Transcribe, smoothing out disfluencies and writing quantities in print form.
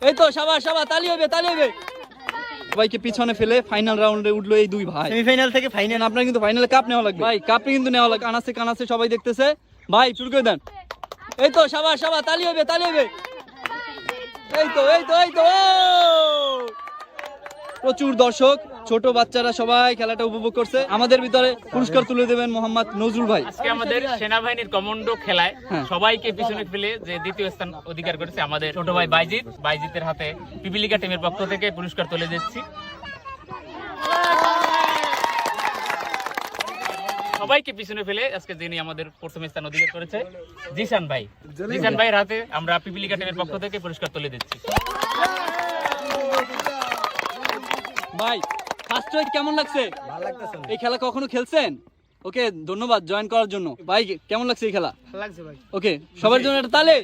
এই তো সাবাস সাবাস, তালি হবে তালি হবে। সবাইকে পিছনে ফেলে ফাইনাল রাউন্ডে উঠলো এই দুই ভাই। সেমিফাইনাল থেকে ফাইনাল, আপনার কিন্তু ফাইনালে কাপ নেওয়া লাগবে ভাই, কাপটা কিন্তু নেওয়া লাগবে। কানাসে কানাসে সবাই দেখতেছে ভাই, শুরু করে দেন। এই তো সাবাস সাবাস, তালি হবে তালি হবে। এই তো এই তো এই তো, প্রচুর দর্শক, ছোট বাচ্চারা সবাই খেলাটা উপভোগ করছে। আমাদের ভিতরে পুরস্কার তুলে দেবেন মোহাম্মদ নজরুল ভাই। আজকে আমাদের সেনাবাহিনীর কমান্ডো খেলায় সবাইকে পিছনে ফেলে যে দ্বিতীয় স্থান অধিকার করেছে আমাদের ছোট ভাই বাইজিতের হাতে পিপিলিকা টিমের পক্ষ থেকে পুরস্কার তুলে দিচ্ছি। সবাইকে পিছনে ফেলে আজকে যিনি আমাদের প্রথম স্থান অধিকার করেছে জিসান ভাইয়ের হাতে আমরা পিপিলিকা টিমের পক্ষ থেকে পুরস্কার তুলে দিচ্ছি। ভাই ফার্স্ট রাইড কেমন লাগছে? ভালো লাগতেছে। এই খেলা কখনো খেলছেন? ওকে, ধন্যবাদ জয়েন করার জন্য। ভাই কেমন লাগছে এই খেলা? ভালো লাগছে ভাই। ওকে, সবার জন্য একটা তালে।